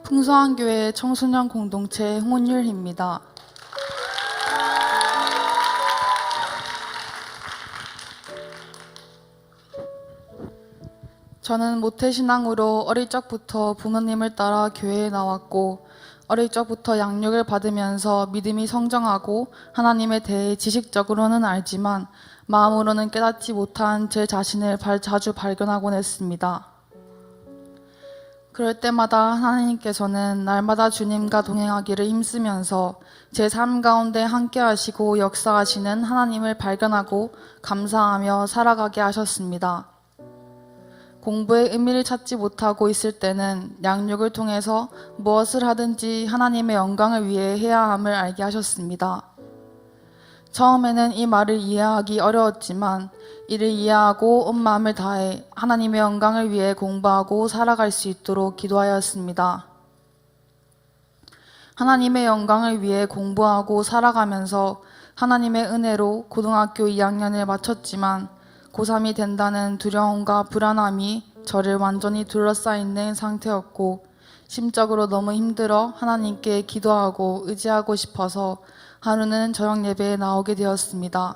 풍성한교회 청소년 공동체 홍은율입니다. 저는 모태신앙으로 어릴 적부터 부모님을 따라 교회에 나왔고 어릴 적부터 양육을 받으면서 믿음이 성장하고 하나님에 대해 지식적으로는 알지만 마음으로는 깨닫지 못한 제 자신을 자주 발견하곤 했습니다. 그럴 때마다 하나님께서는 날마다 주님과 동행하기를 힘쓰면서 제 삶 가운데 함께 하시고 역사하시는 하나님을 발견하고 감사하며 살아가게 하셨습니다. 공부에 의미를 찾지 못하고 있을 때는 양육을 통해서 무엇을 하든지 하나님의 영광을 위해 해야 함을 알게 하셨습니다. 처음에는 이 말을 이해하기 어려웠지만 이를 이해하고 온 마음을 다해 하나님의 영광을 위해 공부하고 살아갈 수 있도록 기도하였습니다. 하나님의 영광을 위해 공부하고 살아가면서 하나님의 은혜로 고등학교 2학년을 마쳤지만 고3이 된다는 두려움과 불안함이 저를 완전히 둘러싸이는 상태였고 심적으로 너무 힘들어 하나님께 기도하고 의지하고 싶어서 하루는 저녁 예배에 나오게 되었습니다.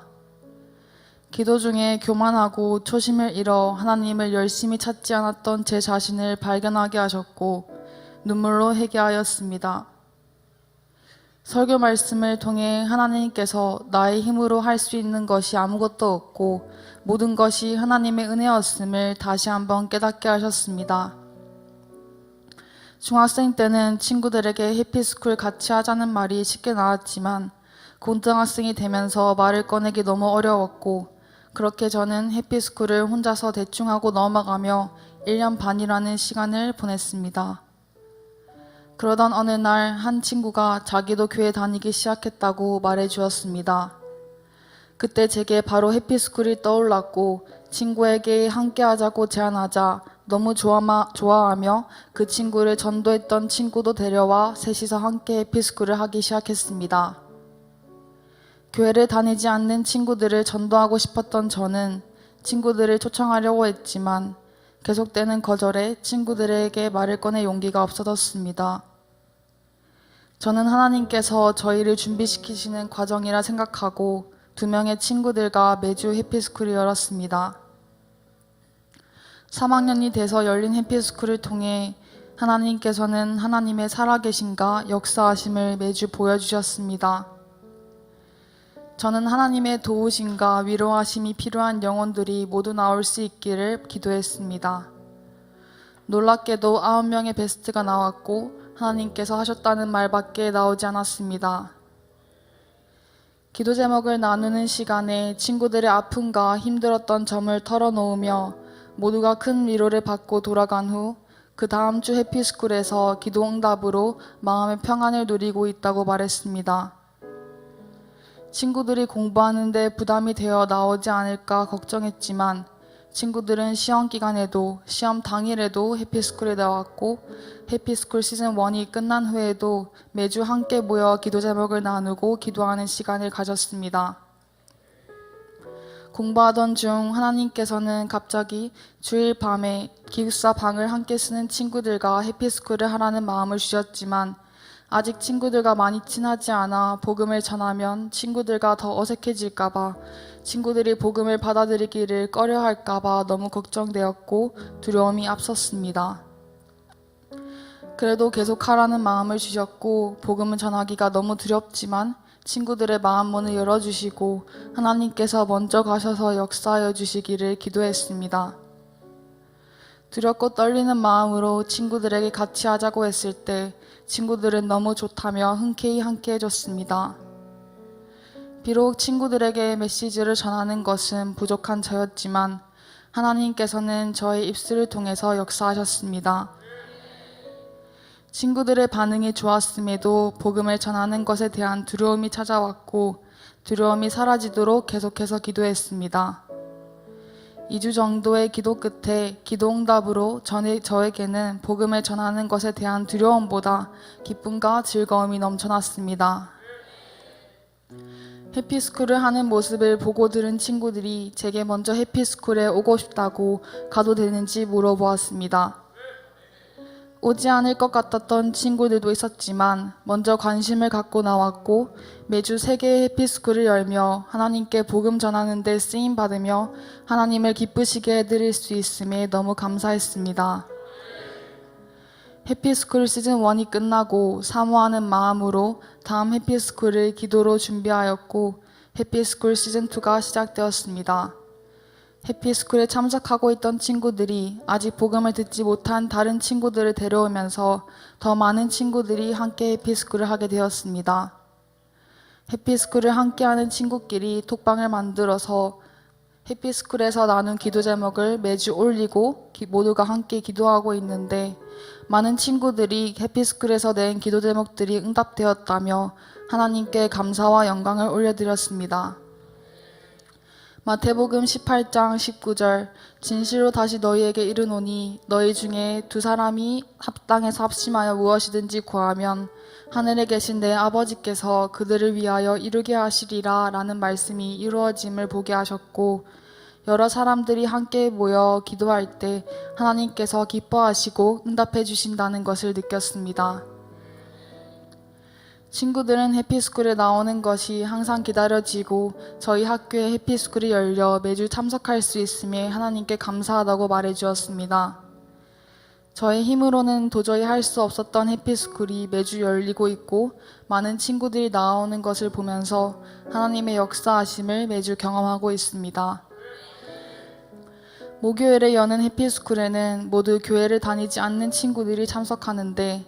기도 중에 교만하고 초심을 잃어 하나님을 열심히 찾지 않았던 제 자신을 발견하게 하셨고 눈물로 회개하였습니다. 설교 말씀을 통해 하나님께서 나의 힘으로 할 수 있는 것이 아무것도 없고 모든 것이 하나님의 은혜였음을 다시 한번 깨닫게 하셨습니다. 중학생 때는 친구들에게 해피스쿨 같이 하자는 말이 쉽게 나왔지만 고등학생이 되면서 말을 꺼내기 너무 어려웠고 그렇게 저는 해피스쿨을 혼자서 대충 하고 넘어가며 1년 반이라는 시간을 보냈습니다. 그러던 어느 날 한 친구가 자기도 교회 다니기 시작했다고 말해 주었습니다. 그때 제게 바로 해피스쿨이 떠올랐고 친구에게 함께 하자고 제안하자 너무 좋아하며 그 친구를 전도했던 친구도 데려와 셋이서 함께 해피스쿨을 하기 시작했습니다. 교회를 다니지 않는 친구들을 전도하고 싶었던 저는 친구들을 초청하려고 했지만 계속되는 거절에 친구들에게 말을 꺼낼 용기가 없어졌습니다. 저는 하나님께서 저희를 준비시키시는 과정이라 생각하고 2명의 친구들과 매주 해피스쿨을 열었습니다. 3학년이 돼서 열린 해피스쿨을 통해 하나님께서는 하나님의 살아계심과 역사하심을 매주 보여주셨습니다. 저는 하나님의 도우심과 위로하심이 필요한 영혼들이 모두 나올 수 있기를 기도했습니다. 놀랍게도 9명의 베스트가 나왔고 하나님께서 하셨다는 말밖에 나오지 않았습니다. 기도 제목을 나누는 시간에 친구들의 아픔과 힘들었던 점을 털어놓으며 모두가 큰 위로를 받고 돌아간 후 그 다음 주 해피스쿨에서 기도 응답으로 마음의 평안을 누리고 있다고 말했습니다. 친구들이 공부하는데 부담이 되어 나오지 않을까 걱정했지만 친구들은 시험 기간에도 시험 당일에도 해피스쿨에 나왔고 해피스쿨 시즌 1이 끝난 후에도 매주 함께 모여 기도 제목을 나누고 기도하는 시간을 가졌습니다. 공부하던 중 하나님께서는 갑자기 주일 밤에 기숙사 방을 함께 쓰는 친구들과 해피스쿨을 하라는 마음을 주셨지만 아직 친구들과 많이 친하지 않아 복음을 전하면 친구들과 더 어색해질까봐 친구들이 복음을 받아들이기를 꺼려할까봐 너무 걱정되었고 두려움이 앞섰습니다. 그래도 계속하라는 마음을 주셨고 복음을 전하기가 너무 두렵지만 친구들의 마음 문을 열어주시고 하나님께서 먼저 가셔서 역사하여 주시기를 기도했습니다. 두렵고 떨리는 마음으로 친구들에게 같이 하자고 했을 때 친구들은 너무 좋다며 흔쾌히 함께 해줬습니다. 비록 친구들에게 메시지를 전하는 것은 부족한 저였지만 하나님께서는 저의 입술을 통해서 역사하셨습니다. 친구들의 반응이 좋았음에도 복음을 전하는 것에 대한 두려움이 찾아왔고 두려움이 사라지도록 계속해서 기도했습니다. 2주 정도의 기도 끝에 기도 응답으로 저에게는 복음을 전하는 것에 대한 두려움보다 기쁨과 즐거움이 넘쳐났습니다. 해피스쿨을 하는 모습을 보고 들은 친구들이 제게 먼저 해피스쿨에 오고 싶다고 가도 되는지 물어보았습니다. 오지 않을 것 같았던 친구들도 있었지만 먼저 관심을 갖고 나왔고 매주 3개의 해피스쿨을 열며 하나님께 복음 전하는 데 쓰임 받으며 하나님을 기쁘시게 해드릴 수 있음에 너무 감사했습니다. 해피스쿨 시즌 1이 끝나고 사모하는 마음으로 다음 해피스쿨을 기도로 준비하였고 해피스쿨 시즌 2가 시작되었습니다. 해피스쿨에 참석하고 있던 친구들이 아직 복음을 듣지 못한 다른 친구들을 데려오면서 더 많은 친구들이 함께 해피스쿨을 하게 되었습니다. 해피스쿨을 함께하는 친구끼리 톡방을 만들어서 해피스쿨에서 나눈 기도 제목을 매주 올리고 모두가 함께 기도하고 있는데 많은 친구들이 해피스쿨에서 낸 기도 제목들이 응답되었다며 하나님께 감사와 영광을 올려드렸습니다. 마태복음 18장 19절 진실로 다시 너희에게 이르노니 너희 중에 2사람이 땅에서 합심하여 무엇이든지 구하면 하늘에 계신 내 아버지께서 그들을 위하여 이루게 하시리라 라는 말씀이 이루어짐을 보게 하셨고 여러 사람들이 함께 모여 기도할 때 하나님께서 기뻐하시고 응답해 주신다는 것을 느꼈습니다. 친구들은 해피스쿨에 나오는 것이 항상 기다려지고 저희 학교에 해피스쿨이 열려 매주 참석할 수 있음에 하나님께 감사하다고 말해 주었습니다. 저의 힘으로는 도저히 할 수 없었던 해피스쿨이 매주 열리고 있고 많은 친구들이 나오는 것을 보면서 하나님의 역사하심을 매주 경험하고 있습니다. 목요일에 여는 해피스쿨에는 모두 교회를 다니지 않는 친구들이 참석하는데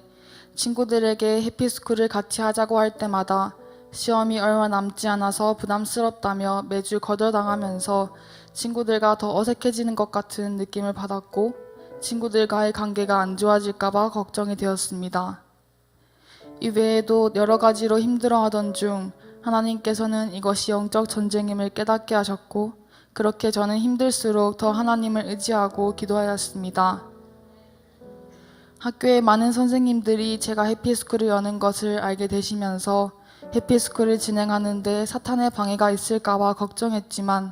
친구들에게 해피스쿨을 같이 하자고 할 때마다 시험이 얼마 남지 않아서 부담스럽다며 매주 거절당하면서 친구들과 더 어색해지는 것 같은 느낌을 받았고 친구들과의 관계가 안 좋아질까봐 걱정이 되었습니다. 이외에도 여러 가지로 힘들어하던 중 하나님께서는 이것이 영적 전쟁임을 깨닫게 하셨고 그렇게 저는 힘들수록 더 하나님을 의지하고 기도하였습니다. 학교의 많은 선생님들이 제가 해피스쿨을 여는 것을 알게 되시면서 해피스쿨을 진행하는데 사탄의 방해가 있을까봐 걱정했지만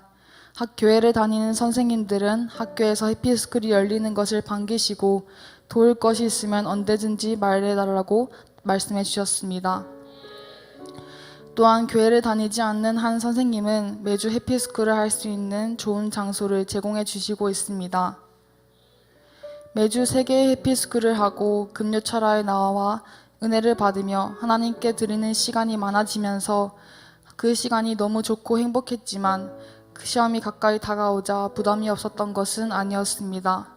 교회를 다니는 선생님들은 학교에서 해피스쿨이 열리는 것을 반기시고 도울 것이 있으면 언제든지 말해달라고 말씀해 주셨습니다. 또한 교회를 다니지 않는 한 선생님은 매주 해피스쿨을 할 수 있는 좋은 장소를 제공해 주시고 있습니다. 매주 3개의 해피스쿨을 하고 금요철야에 나와 은혜를 받으며 하나님께 드리는 시간이 많아지면서 그 시간이 너무 좋고 행복했지만 그 시험이 가까이 다가오자 부담이 없었던 것은 아니었습니다.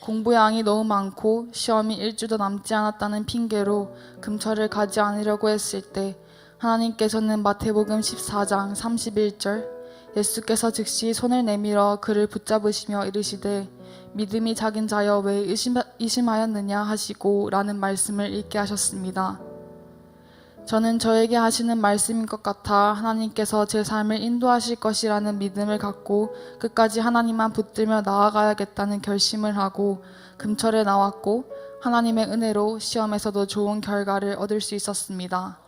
공부량이 너무 많고 시험이 1주도 남지 않았다는 핑계로 금철을 가지 않으려고 했을 때 하나님께서는 마태복음 14장 31절 예수께서 즉시 손을 내밀어 그를 붙잡으시며 이르시되 믿음이 작은 자여 왜 의심하였느냐 하시고 라는 말씀을 읽게 하셨습니다. 저는 저에게 하시는 말씀인 것 같아 하나님께서 제 삶을 인도하실 것이라는 믿음을 갖고 끝까지 하나님만 붙들며 나아가야겠다는 결심을 하고 금철에 나왔고 하나님의 은혜로 시험에서도 좋은 결과를 얻을 수 있었습니다.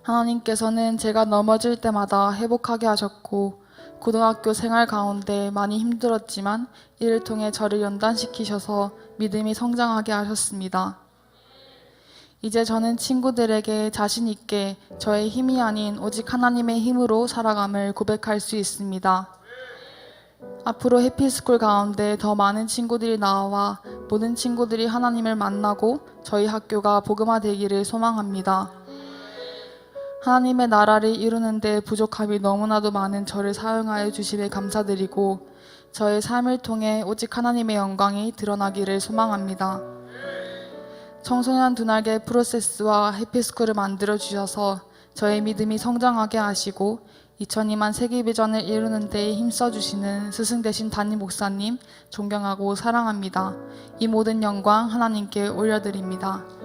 하나님께서는 제가 넘어질 때마다 회복하게 하셨고 고등학교 생활 가운데 많이 힘들었지만 이를 통해 저를 연단시키셔서 믿음이 성장하게 하셨습니다. 이제 저는 친구들에게 자신 있게 저의 힘이 아닌 오직 하나님의 힘으로 살아감을 고백할 수 있습니다. 앞으로 해피스쿨 가운데 더 많은 친구들이 나와 모든 친구들이 하나님을 만나고 저희 학교가 복음화되기를 소망합니다. 하나님의 나라를 이루는 데 부족함이 너무나도 많은 저를 사용하여 주심에 감사드리고 저의 삶을 통해 오직 하나님의 영광이 드러나기를 소망합니다. 청소년 두날개 프로세스와 해피스쿨을 만들어 주셔서 저의 믿음이 성장하게 하시고 2002만 세계 비전을 이루는 데에 힘써 주시는 스승 되신 담임 목사님 존경하고 사랑합니다. 이 모든 영광 하나님께 올려드립니다.